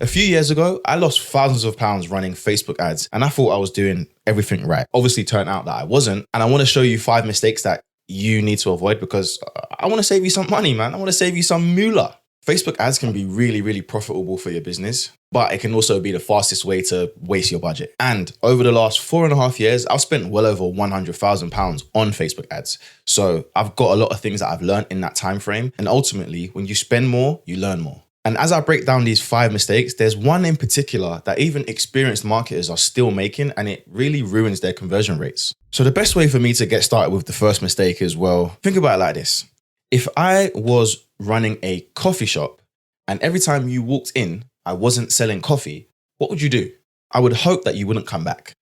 A few years ago, I lost thousands of pounds running Facebook ads and I thought I was doing everything right. Obviously, turned out that I wasn't. And I want to show you 5 mistakes that you need to avoid because I want to save you some money, man. I want to save you some moolah. Facebook ads can be really, really profitable for your business, but it can also be the fastest way to waste your budget. And over the last 4.5 years, I've spent well over £100,000 on Facebook ads. So I've got a lot of things that I've learned in that time frame. And ultimately, when you spend more, you learn more. And as I break down these 5 mistakes, there's one in particular that even experienced marketers are still making, and it really ruins their conversion rates. So the best way for me to get started with the first mistake is, well, think about it like this. If I was running a coffee shop and every time you walked in, I wasn't selling coffee, what would you do? I would hope that you wouldn't come back.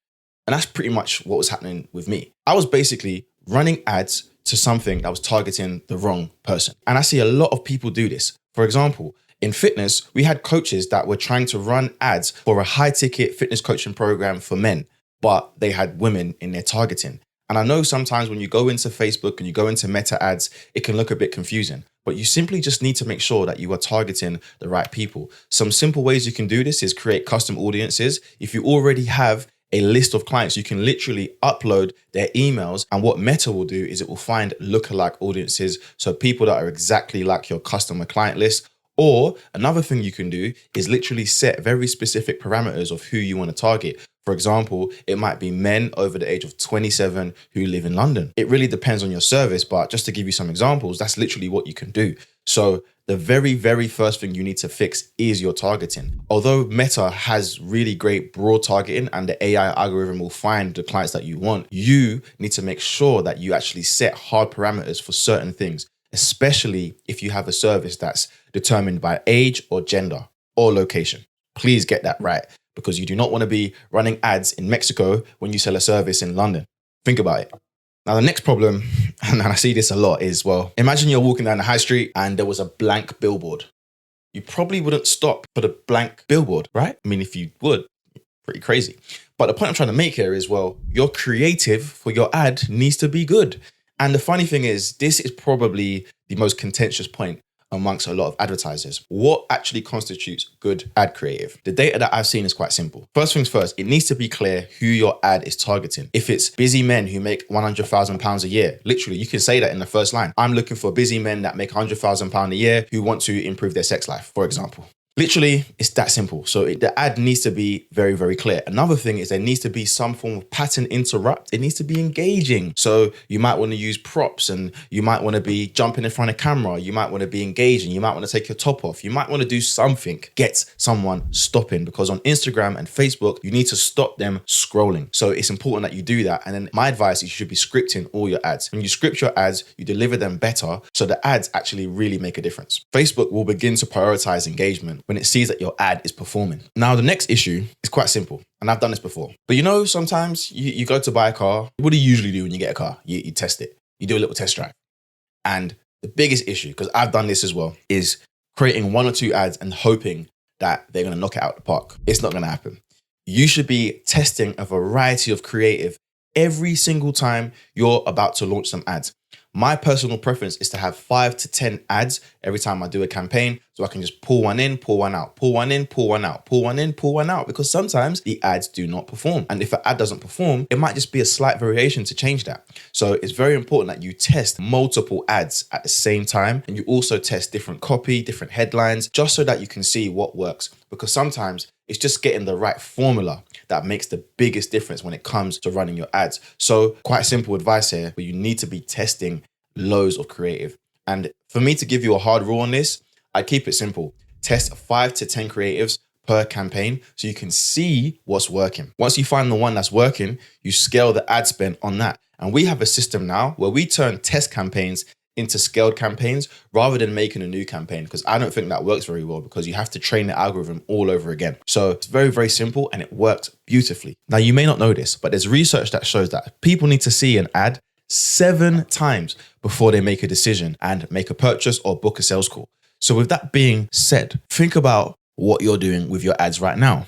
And that's pretty much what was happening with me. I was basically running ads to something that was targeting the wrong person. And I see a lot of people do this. For example, in fitness, we had coaches that were trying to run ads for a high-ticket fitness coaching program for men, but they had women in their targeting. And I know sometimes when you go into Facebook and you go into meta ads, it can look a bit confusing, but you simply just need to make sure that you are targeting the right people. Some simple ways you can do this is create custom audiences. If you already have a list of clients, you can literally upload their emails, and what Meta will do is it will find lookalike audiences, so people that are exactly like your customer client list. Or another thing you can do is literally set very specific parameters of who you want to target. For example, it might be men over the age of 27 who live in London. It really depends on your service, but just to give you some examples, that's literally what you can do. So the very, very first thing you need to fix is your targeting. Although Meta has really great broad targeting and the AI algorithm will find the clients that you want, you need to make sure that you actually set hard parameters for certain things, especially if you have a service that's determined by age or gender or location. Please get that right, because you do not want to be running ads in Mexico when you sell a service in London. Think about it. Now, the next problem, and I see this a lot, is, well, imagine you're walking down the high street and there was a blank billboard. You probably wouldn't stop for the blank billboard, right? I mean, if you would, pretty crazy. But the point I'm trying to make here is, well, your creative for your ad needs to be good. And the funny thing is, this is probably the most contentious point amongst a lot of advertisers. What actually constitutes good ad creative? The data that I've seen is quite simple. First things first, it needs to be clear who your ad is targeting. If it's busy men who make £100,000 a year, literally, you can say that in the first line. I'm looking for busy men that make £100,000 a year who want to improve their sex life, for example. Literally, it's that simple. So the ad needs to be very, very clear. Another thing is there needs to be some form of pattern interrupt. It needs to be engaging. So you might want to use props, and you might want to be jumping in front of camera. You might want to be engaging. You might want to take your top off. You might want to do something. Get someone stopping, because on Instagram and Facebook, you need to stop them scrolling. So it's important that you do that. And then my advice is you should be scripting all your ads. When you script your ads, you deliver them better, so the ads actually really make a difference. Facebook will begin to prioritize engagement when it sees that your ad is performing. Now, the next issue is quite simple, and I've done this before. But you know, sometimes you go to buy a car. What do you usually do when you get a car? You test it. You do a little test drive. And the biggest issue, because I've done this as well, is creating 1 or 2 ads and hoping that they're going to knock it out of the park. It's not going to happen. You should be testing a variety of creative every single time you're about to launch some ads. My personal preference is to have 5 to 10 ads every time I do a campaign, so I can just pull one in, pull one out, pull one in, pull one out, pull one in, pull one out, because sometimes the ads do not perform. And if an ad doesn't perform, it might just be a slight variation to change that. So it's very important that you test multiple ads at the same time, and you also test different copy, different headlines, just so that you can see what works. Because sometimes it's just getting the right formula that makes the biggest difference when it comes to running your ads. So quite simple advice here, but you need to be testing loads of creative. And for me to give you a hard rule on this, I keep it simple. Test 5 to 10 creatives per campaign so you can see what's working. Once you find the one that's working, you scale the ad spend on that. And we have a system now where we turn test campaigns into scaled campaigns rather than making a new campaign, because I don't think that works very well, because you have to train the algorithm all over again. So it's very, very simple, and it works beautifully. Now, you may not know this, but there's research that shows that people need to see an ad 7 times before they make a decision and make a purchase or book a sales call. So with that being said, think about what you're doing with your ads right now.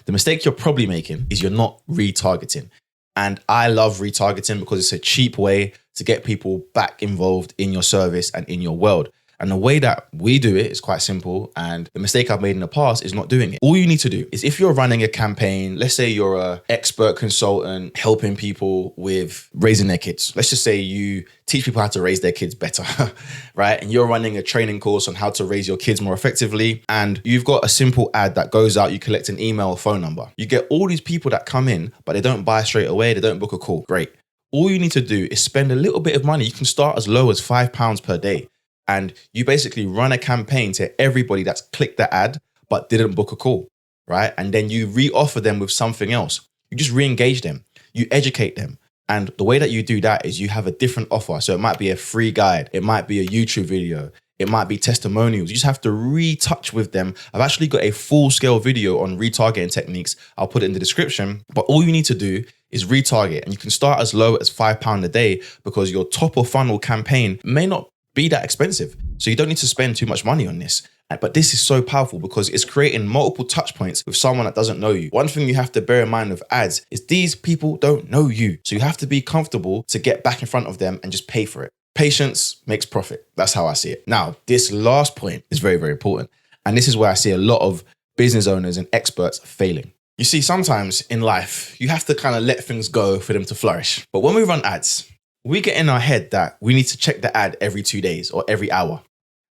The mistake you're probably making is you're not retargeting. And I love retargeting because it's a cheap way to get people back involved in your service and in your world. And the way that we do it is quite simple. And the mistake I've made in the past is not doing it. All you need to do is, if you're running a campaign, let's say you're an expert consultant helping people with raising their kids. Let's just say you teach people how to raise their kids better, right? And you're running a training course on how to raise your kids more effectively. And you've got a simple ad that goes out, you collect an email or phone number. You get all these people that come in, but they don't buy straight away. They don't book a call. Great. All you need to do is spend a little bit of money. You can start as low as £5 per day. And you basically run a campaign to everybody that's clicked the ad, but didn't book a call, right? And then you re-offer them with something else. You just re-engage them. You educate them. And the way that you do that is you have a different offer. So it might be a free guide. It might be a YouTube video. It might be testimonials. You just have to retouch with them. I've actually got a full-scale video on retargeting techniques. I'll put it in the description. But all you need to do is retarget. And you can start as low as £5 a day, because your top of funnel campaign may not be that expensive. So you don't need to spend too much money on this. But this is so powerful because it's creating multiple touch points with someone that doesn't know you. One thing you have to bear in mind with ads is these people don't know you. So you have to be comfortable to get back in front of them and just pay for it. Patience makes profit. That's how I see it. Now, this last point is very, very important. And this is where I see a lot of business owners and experts failing. You see, sometimes in life, you have to kind of let things go for them to flourish. But when we run ads, we get in our head that we need to check the ad every 2 days or every hour.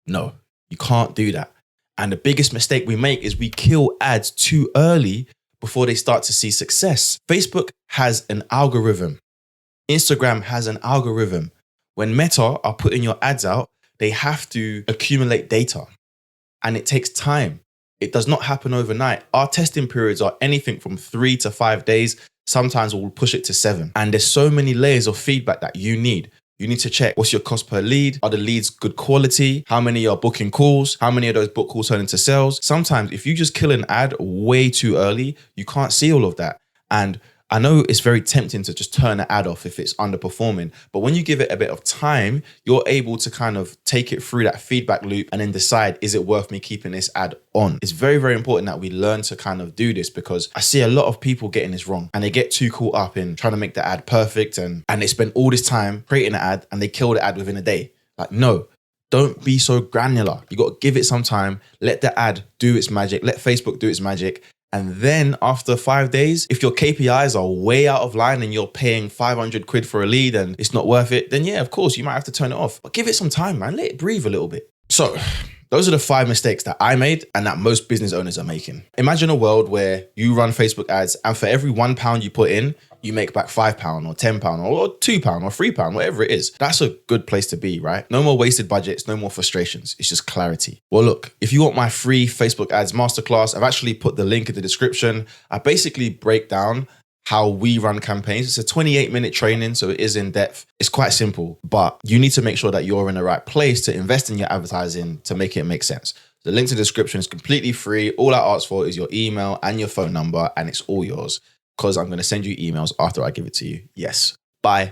No, you can't do that. And the biggest mistake we make is we kill ads too early before they start to see success. Facebook has an algorithm. Instagram has an algorithm. When Meta are putting your ads out, they have to accumulate data, and it takes time. It does not happen overnight. Our testing periods are anything from 3 to 5 days. Sometimes we'll push it to 7. And there's so many layers of feedback that you need. You need to check, what's your cost per lead? Are the leads good quality? How many are booking calls? How many of those book calls turn into sales? Sometimes if you just kill an ad way too early, you can't see all of that. And I know it's very tempting to just turn an ad off if it's underperforming, but when you give it a bit of time, you're able to kind of take it through that feedback loop and then decide, is it worth me keeping this ad on? It's very, very important that we learn to kind of do this, because I see a lot of people getting this wrong and they get too caught up in trying to make the ad perfect and they spend all this time creating an ad and they kill the ad within a day. Like, no. Don't be so granular. You got to give it some time. Let the ad do its magic. Let Facebook do its magic. And then after 5 days, if your KPIs are way out of line and you're paying 500 quid for a lead and it's not worth it, then yeah, of course, you might have to turn it off. But give it some time, man. Let it breathe a little bit. So those are the 5 mistakes that I made and that most business owners are making. Imagine a world where you run Facebook ads and for every £1 you put in, you make back £5 or £10 or £2 or £3, whatever it is. That's a good place to be, right? No more wasted budgets, no more frustrations. It's just clarity. Well, look, if you want my free Facebook ads masterclass, I've actually put the link in the description. I basically break down how we run campaigns. It's a 28-minute training, so it is in depth. It's quite simple, but you need to make sure that you're in the right place to invest in your advertising to make it make sense. The link to the description is completely free. All I ask for is your email and your phone number, and it's all yours, because I'm going to send you emails after I give it to you. Yes. Bye.